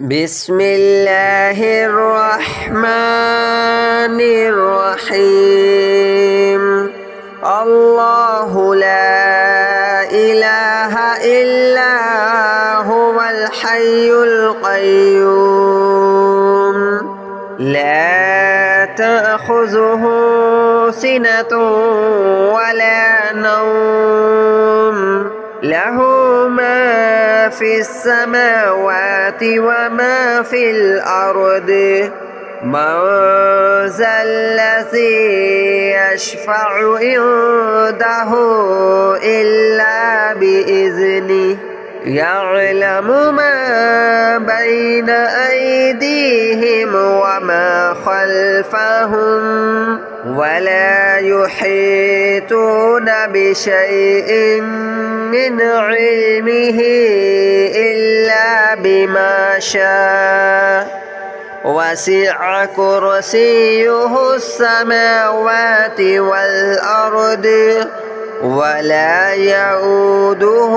بسم الله الرحمن الرحيم الله لا إله إلا هو الحي القيوم لا تأخذه سنة ولا نوم له ما في السماوات وما في الأرض من ذا الذي يشفع عنده إلا بإذنه يعلم ما بين أيديهم وما خلفهم ولا يحيطون بشيء من علمه إلا بما شاء وسع كرسيه السماوات والأرض ولا يؤوده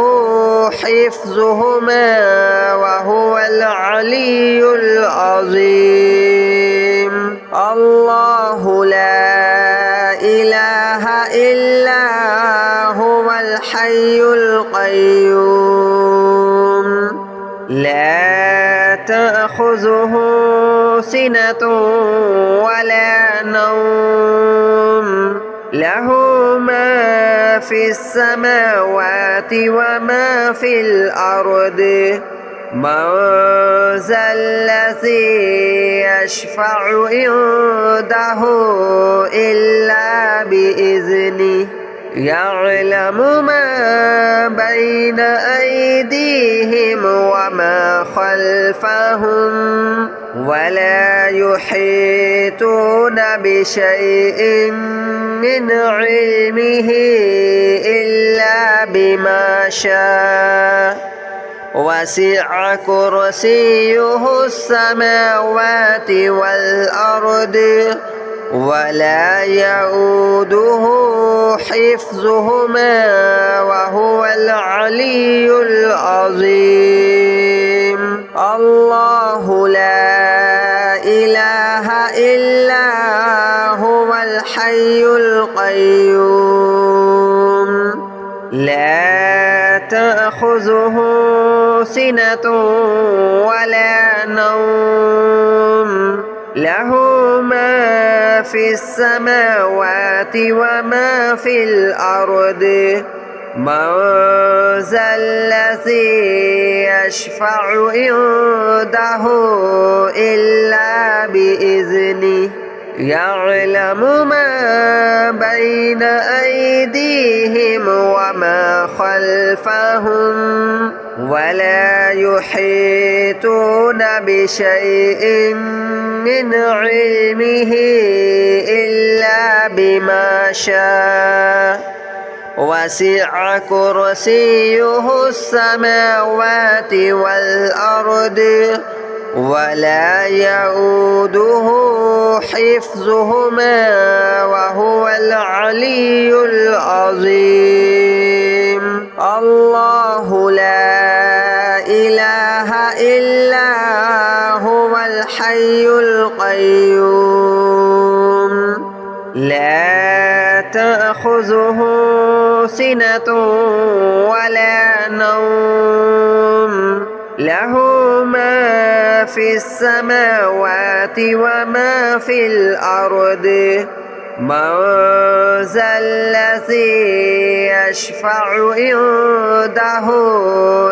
حفظهما وهو العلي العظيم الله لا إله إلا هو الحي القيوم لا تأخذه سنة ولا نوم له ما في السماوات وما في الأرض من ذا الذي يشفع عنده إلا بإذنه يعلم ما بين أيديهم وما خلفهم ولا يحيطون بشيء من علمه إلا بما شاء وسع كرسيه السماوات والأرض ولا يؤوده حفظهما وهو العلي العظيم الله لا إله إلا هو الحي القيوم لا تأخذه سنة ولا نوم له ما في السماوات وما في الأرض من ذا الذي يشفع عنده إلا بإذنه يعلم ما بين أيديهم وما خلفهم ولا يحيطون بشيء من علمه إلا بما شاء وسع كرسيه السماوات والأرض ولا يؤوده حفظهما وهو العلي العظيم الله لا إله إلا هو الحي القيوم لا تأخذه سنة ولا نوم له ما في السماوات وما في الأرض من ذا الذي يشفع عنده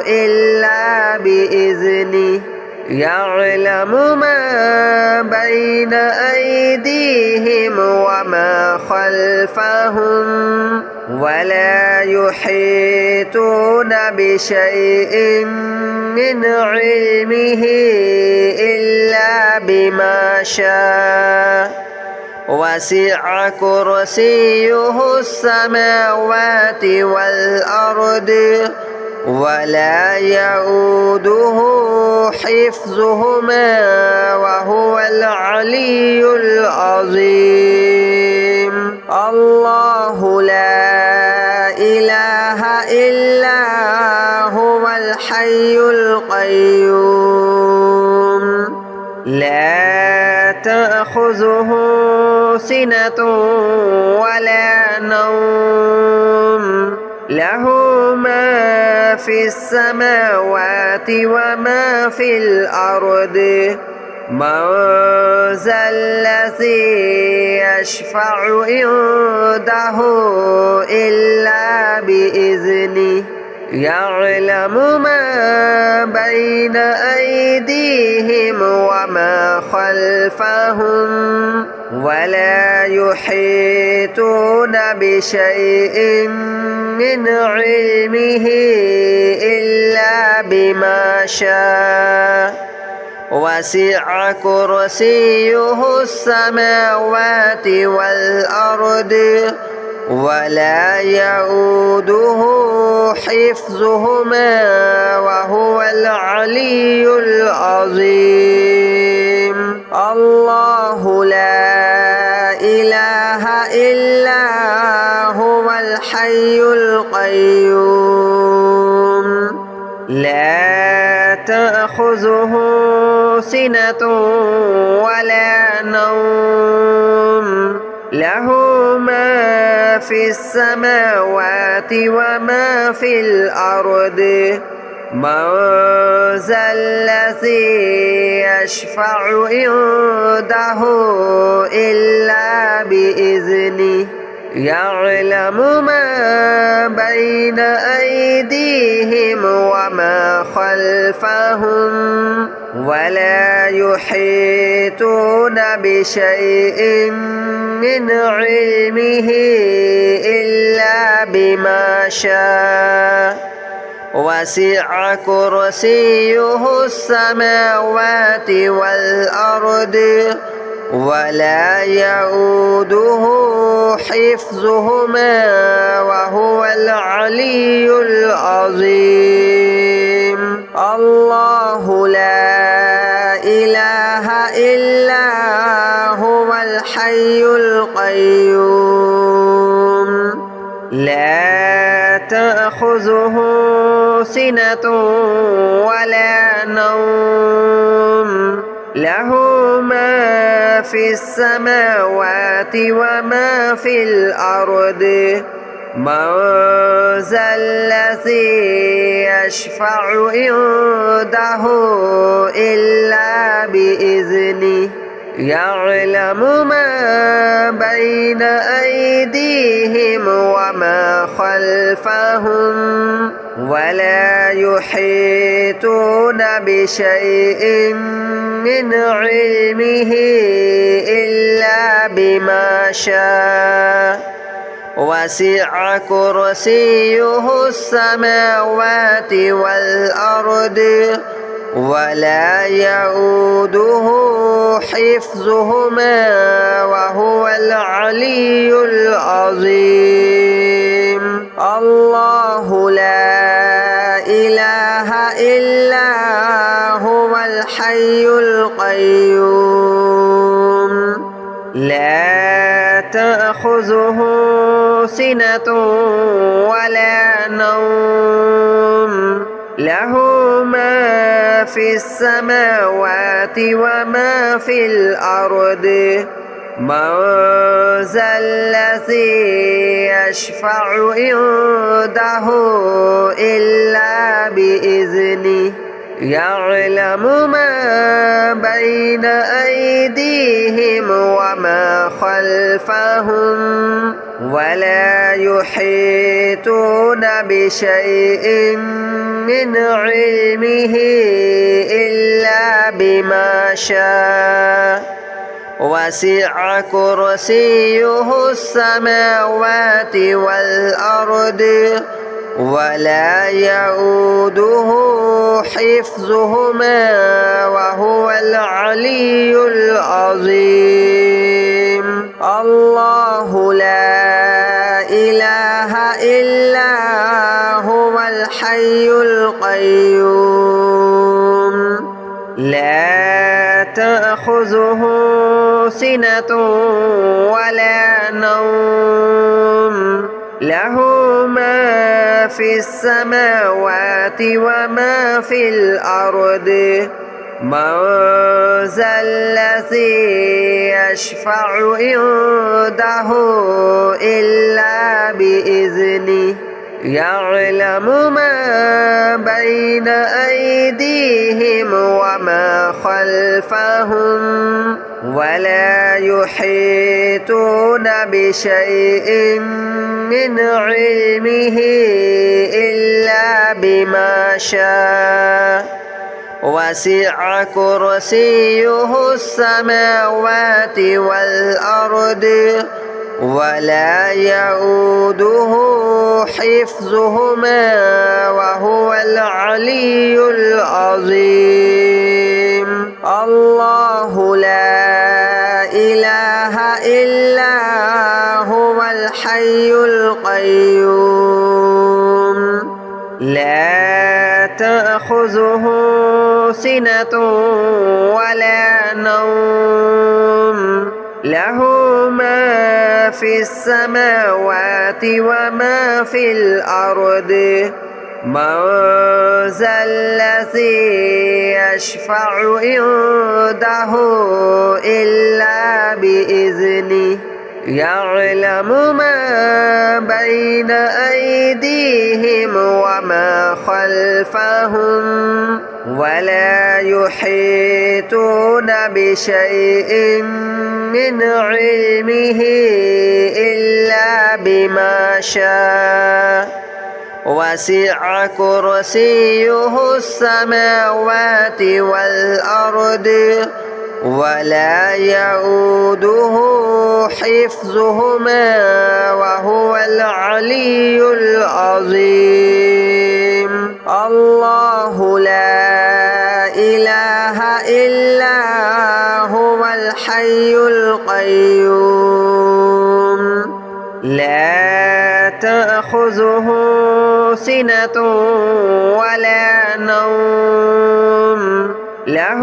إلا بإذنه يعلم ما بين أيديهم وما خلفهم ولا يحيطون بشيء من علمه إلا بما شاء وسع كرسيه السماوات والأرض ولا يؤوده حفظهما وهو العلي العظيم الله لا إله إلا هو الحي القيوم لا تأخذه سنة ولا نوم له ما في السماوات وما في الأرض من ذا الذي يشفع عنده إلا بإذنه يعلم ما بين أيديهم وما خلفهم ولا يحيطون بشيء من علمه إلا بما شاء وسع كرسيه السماوات والأرض ولا يؤوده حفظهما وهو العلي العظيم الله لا إله إلا هو الحي القيوم لا تأخذه سنة ولا نوم له ما في السماوات وما في الأرض من ذا الذي يشفع عنده إلا بإذنه يعلم ما بين أيديهم وما خلفهم ولا يحيطون بشيء من علمه إلا بما شاء وسع كرسيه السماوات والأرض ولا يؤوده حفظهما وهو العلي العظيم الله لا إله إلا هو الحي القيوم لا تأخذه سنة ولا نوم له ما في السماوات وما في الأرض من ذا الذي يشفع عنده إلا بإذنه يعلم ما بين أيديهم وما خلفهم ولا يحيطون بشيء من علمه إلا بما شاء وسع كرسيه السماوات والأرض ولا يؤوده حفظهما وهو العلي العظيم الله لا إله إلا هو الحي القيوم لا تأخذه سنة ولا نوم له ما في السماوات وما في الأرض من ذا الذي يشفع عنده إلا بإذنه يعلم ما بين أيديهم وما خلفهم ولا يحيطون بشيء من علمه إلا بما شاء وسع كرسيه السماوات والأرض ولا يؤوده حفظهما وهو العلي العظيم الله لا إله إلا هو الحي القيوم لا تأخذه سنة ولا نوم له ما في السماوات وما في الأرض من ذا الذي يشفع عنده إلا بإذنه يعلم ما بين أيديهم وما خلفهم ولا يحيطون بشيء من علمه إلا بما شاء وسع كرسيه السماوات والأرض ولا يؤوده حفظهما وهو العلي العظيم. الله لا إله إلا هو الحي القيوم لا تأخذه سنة ولا نوم له ما في السماوات وما في الأرض من ذا الذي يشفع عنده إلا بإذنه يعلم ما بين أيديهم وما خلفهم ولا يحيطون بشيء من علمه إلا بما شاء وسع كرسيه السماوات والأرض ولا يؤوده حفظهما وهو العلي العظيم. الله لا إله إلا هو الحي القيوم لا تأخذه سنة ولا نوم له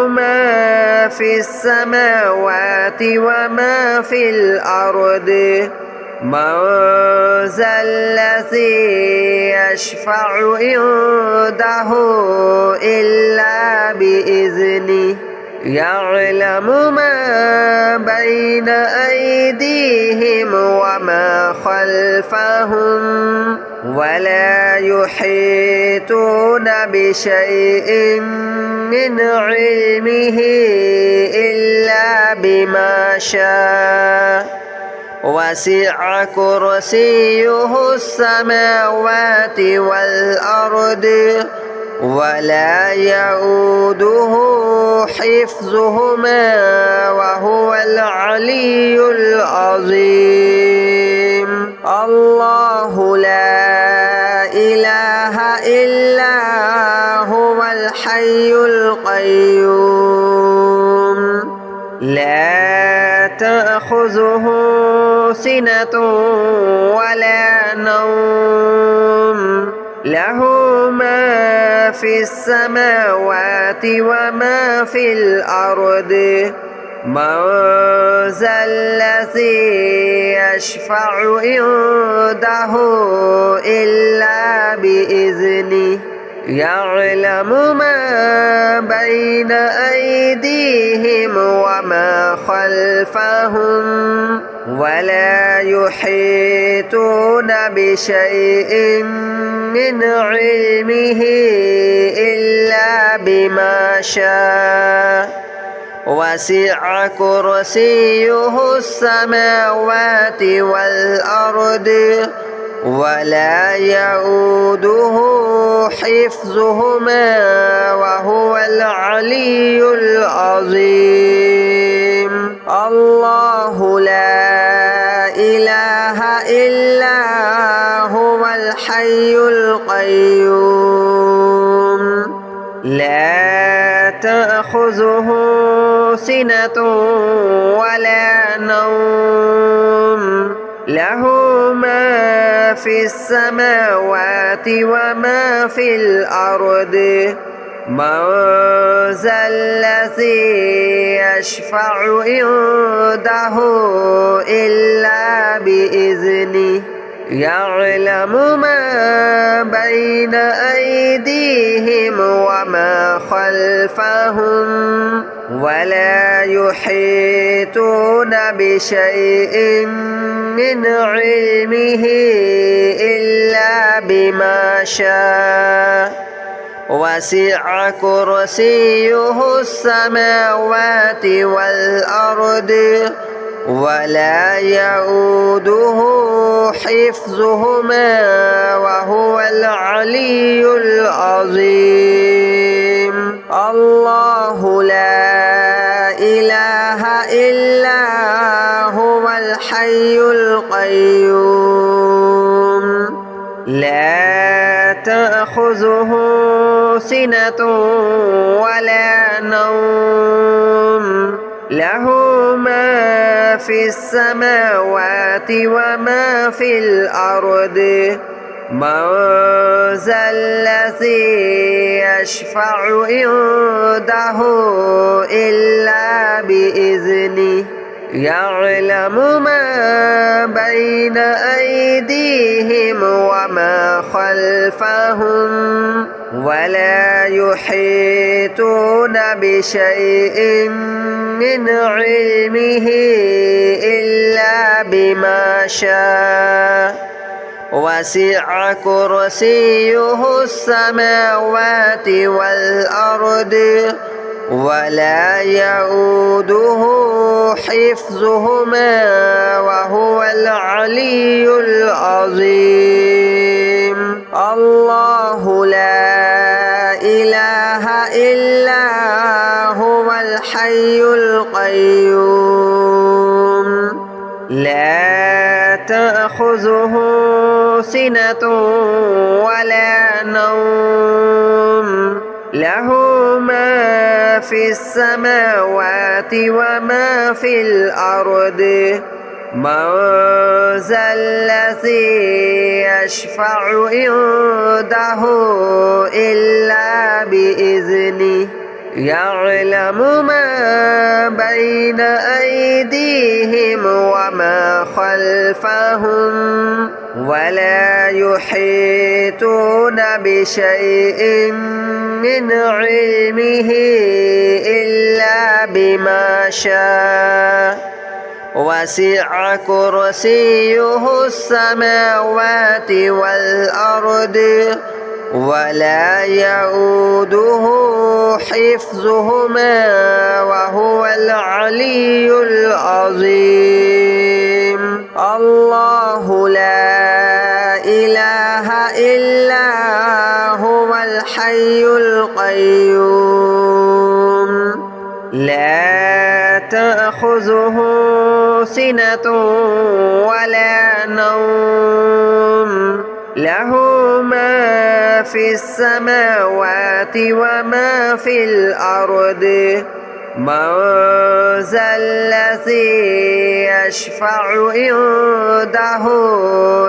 ما في السماوات وما في الأرض من ذا الذي يشفع عنده إلا بإذنه يعلم ما بين أيديهم وما خلفهم ولا يحيطون بشيء من علمه إلا بما شاء وسع كرسيه السماوات والأرض ولا يؤوده حفظهما وهو العلي العظيم. الله لا إله إلا هو الحي القيوم لا تأخذه سنة ولا نوم له ما في السماوات وما في الأرض من ذا الذي يشفع عنده إلا بإذنه يعلم ما بين أيديهم وما خلفهم ولا يحيطون بشيء من علمه إلا بما شاء وسع كرسيه السماوات والأرض ولا يؤوده حفظهما وهو العلي العظيم. الله لا إله إلا هو الحي القيوم لا تأخذه سنة ولا نوم له ما في السماوات وما في الأرض من ذا الذي يشفع عنده إلا بإذنه يعلم ما بين أيديهم وما خلفهم ولا يحيطون بشيء من علمه إلا بما شاء وسع كرسيه السماوات والأرض ولا يؤوده حفظهما وهو العلي العظيم. الله لا إله إلا هو الحي القيوم لا تأخذه سنة ولا نوم له ما في السماوات وما في الأرض من ذا الذي يشفع عنده إلا بإذنه يعلم ما بين أيديهم وما خلفهم ولا يحيطون بشيء من علمه إلا بما شاء وسع كرسيه السماوات والأرض ولا يؤوده حفظهما وهو العلي العظيم. الله لا إله إلا هو الحي القيوم لا تأخذه سنة ولا نوم له ما في السماوات وما في الأرض من ذا الذي يشفع عنده إلا بإذنه يعلم ما بين أيديهم وما خلفهم ولا يحيطون بشيء من علمه إلا بما شاء وسع كرسيه السماوات والأرض ولا يؤوده حفظهما وهو العلي العظيم. الله لا إله إلا هو الحي القيوم لا تأخذه سنة ولا نوم له ما في السماوات وما في الأرض من ذا الذي يشفع عنده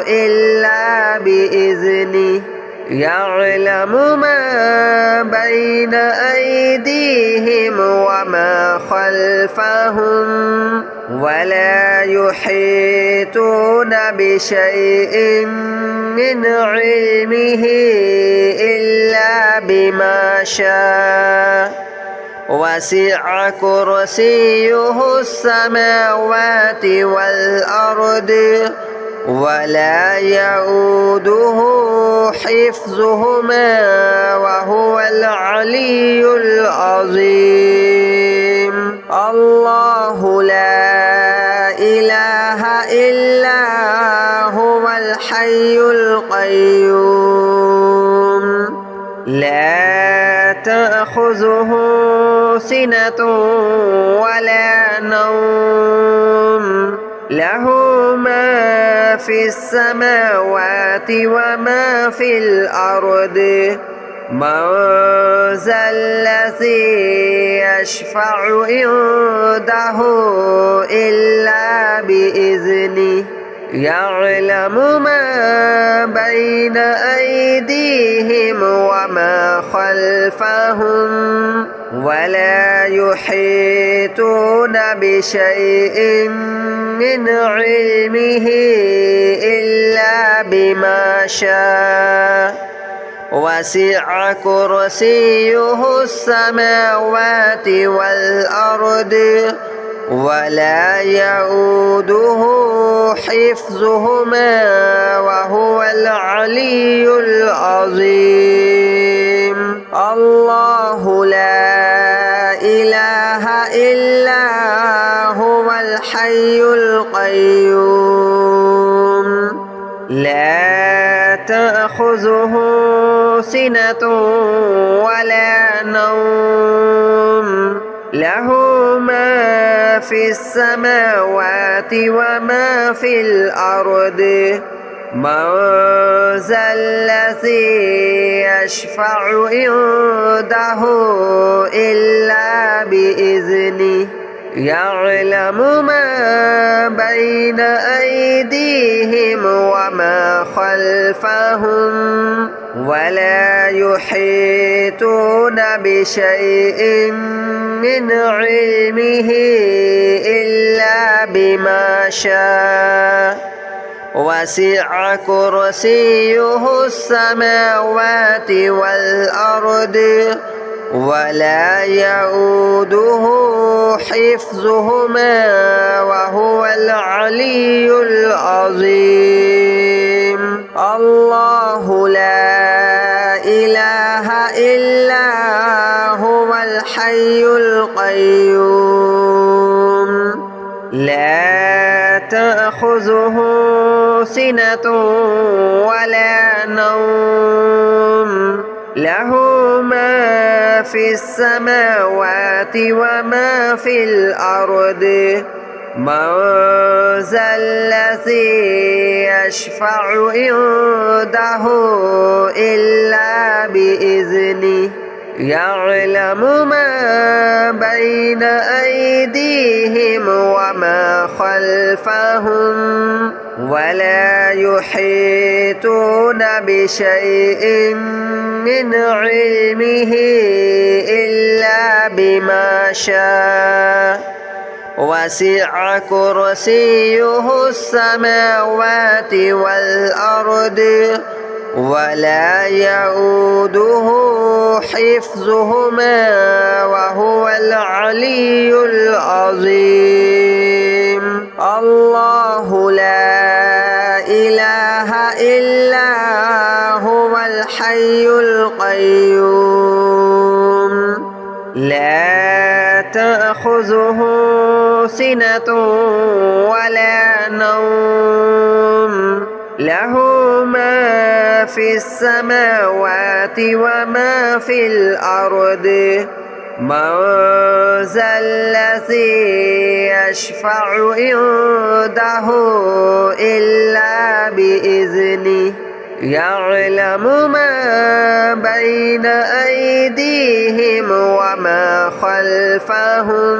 إلا بإذنه يعلم ما بين أيديهم وما خلفهم ولا يحيطون بشيء من علمه إلا بما شاء وسع كرسيه السماوات والأرض ولا يؤوده حفظهما وهو العلي العظيم. الله لا إله إلا هو الحي القيوم لا تأخذه سنة ولا نوم له ما في السماوات وما في الأرض من ذا الذي يشفع عنده إلا بإذنه يعلم ما بين أيديهم وما خلفهم ولا يحيطون بشيء من علمه إلا بما شاء وسع كرسيه السماوات والأرض ولا يؤوده حفظهما وهو العلي العظيم. الله لا إله إلا هو الحي القيوم لا تأخذه سنة ولا نوم له ما في السماوات وما في الأرض من ذا الذي يشفع عنده إلا بإذنه يعلم ما بين أيديهم وما خلفهم ولا يحيطون بشيء من علمه إلا بما شاء وسع كرسيه السماوات والأرض ولا يؤوده حفظهما وهو العلي العظيم. الله لا إله إلا هو الحي القيوم لا تأخذه سنة ولا نوم له ما في السماوات وما في الأرض من ذا الذي يشفع عنده إلا بإذنه يعلم ما بين أيديهم وما خلفهم ولا يحيطون بشيء من علمه إلا بما شاء وسع كرسيه السماوات والأرض ولا يؤوده حفظهما وهو العلي العظيم. الله لا إله إلا هو الحي القيوم لا تأخذه سنة ولا نوم له ما في السماوات وما في الأرض من ذا الذي يشفع عنده إلا بإذنه يعلم ما بين أيديهم وما خلفهم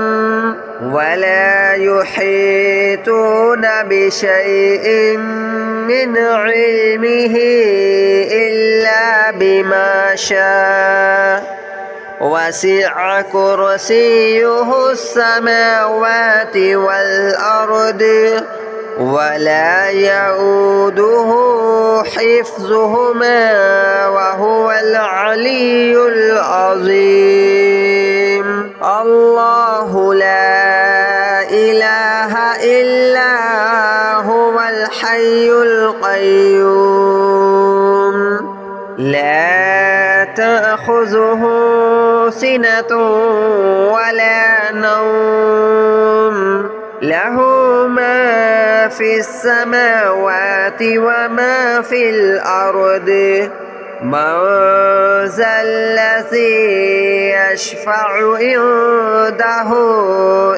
ولا يحيطون بشيء من علمه إلا بما شاء وسع كرسيه السماوات والأرض ولا يؤوده حفظهما وهو العلي العظيم. الله لا إله إلا هو الحي القيوم لا تأخذه سنة ولا نوم له ما في السماوات وما في الأرض من ذا الذي يشفع عنده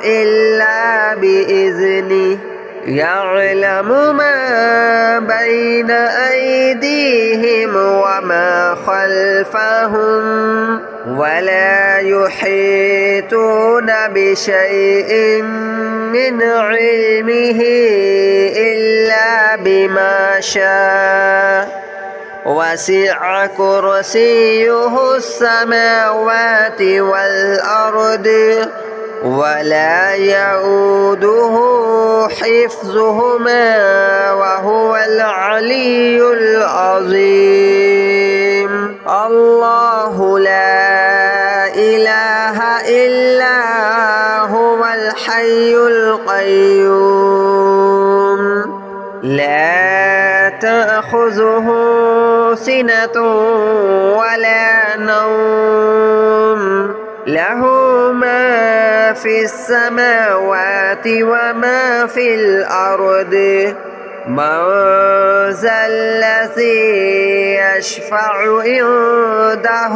إلا بإذنه يعلم ما بين أيديهم وما خلفهم ولا يحيطون بشيء من علمه إلا بما شاء وسع كرسيه السماوات والأرض ولا يؤوده حفظهما وهو العلي العظيم. الله لا إله إلا هو الحي القيوم لا تأخذه سنة ولا نوم له ما في السماوات وما في الأرض من ذا الذي يشفع عنده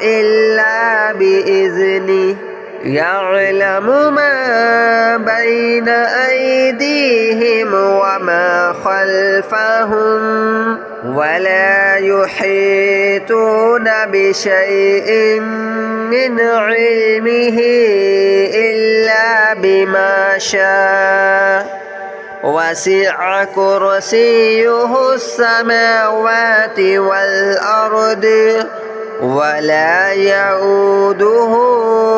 إلا بإذنه يعلم ما بين أيديهم وما خلفهم ولا يحيطون بشيء من علمه إلا بما شاء وسع كرسيه السماوات والأرض ولا يؤوده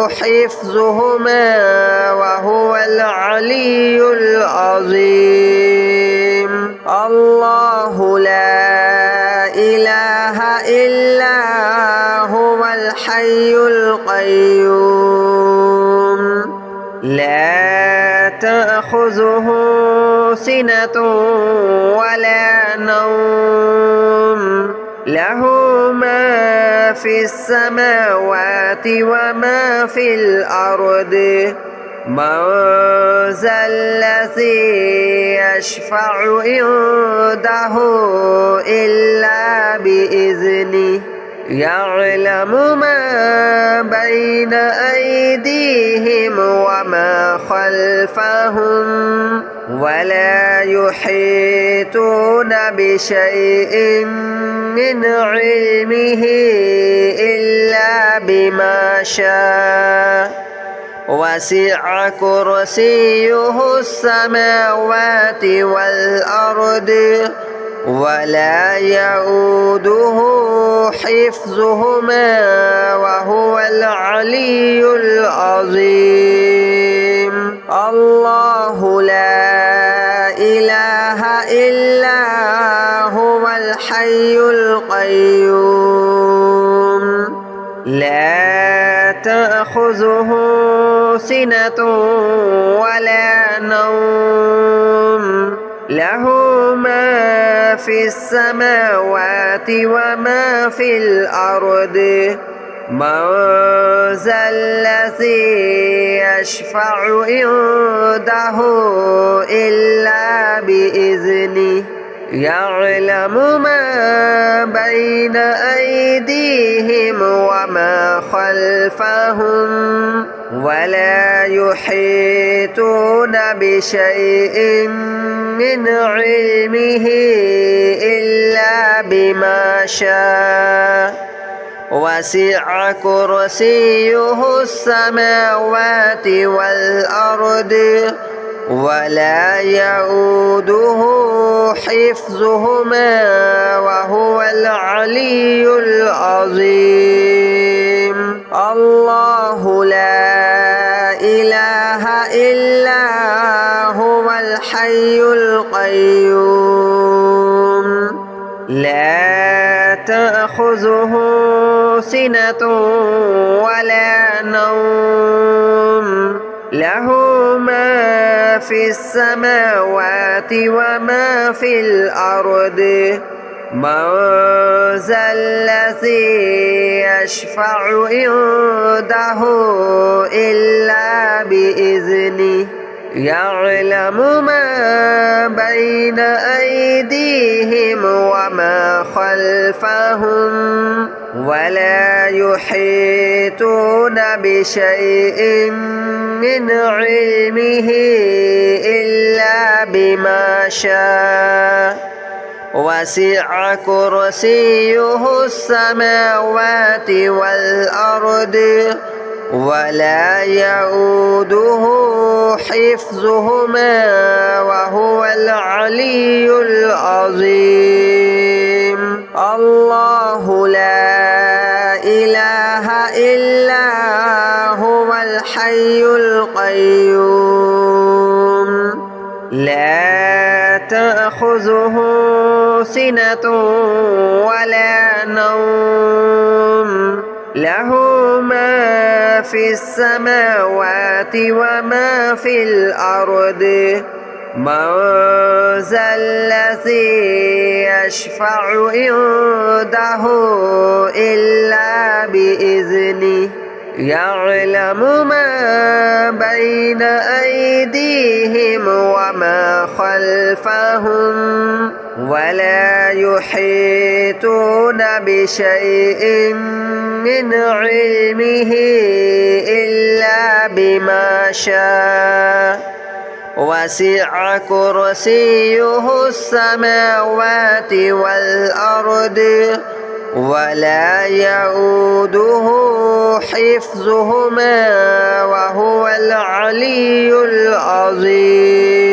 حفظهما وهو العلي العظيم. الله لا إله إلا هو الحي القيوم لا تأخذه سنة ولا نوم له ما في السماوات وما في الأرض من ذا الذي يشفع عنده إلا بإذنه يعلم ما بين أيديهم وما خلفهم ولا يحيطون بشيء من علمه إلا بما شاء وسع كرسيه السماوات والأرض ولا يؤوده حفظهما وهو العلي العظيم. الله لا إله إلا هو الحي القيوم لا تأخذه سنة ولا نوم له ما في السماوات وما في الأرض من ذا الذي يشفع عنده إلا بإذنه يعلم ما بين أيديهم وما خلفهم ولا يحيطون بشيء من علمه إلا بما شاء وسع كرسيه السماوات والأرض ولا يؤوده حفظهما وهو العلي العظيم. الله لا إله إلا هو الحي القيوم لا تأخذه سنة ولا نوم له ما في السماوات وما في الأرض من ذا الذي يشفع عنده إلا بإذنه يعلم ما بين أيديهم وما خلفهم ولا يحيطون بشيء من علمه إلا بما شاء وسع كرسيه السماوات والأرض ولا يؤوده حفظهما وهو العلي العظيم. الله لا إله إلا هو الحي القيوم لا تأخذه سنة ولا نوم له ما في السماوات وما في الأرض من ذا الذي يشفع عنده إلا بإذنه يعلم ما بين أيديهم وما خلفهم ولا يحيطون بشيء من علمه إلا بما شاء وسع كرسيه السماوات والأرض ولا يؤوده حفظهما وهو العلي العظيم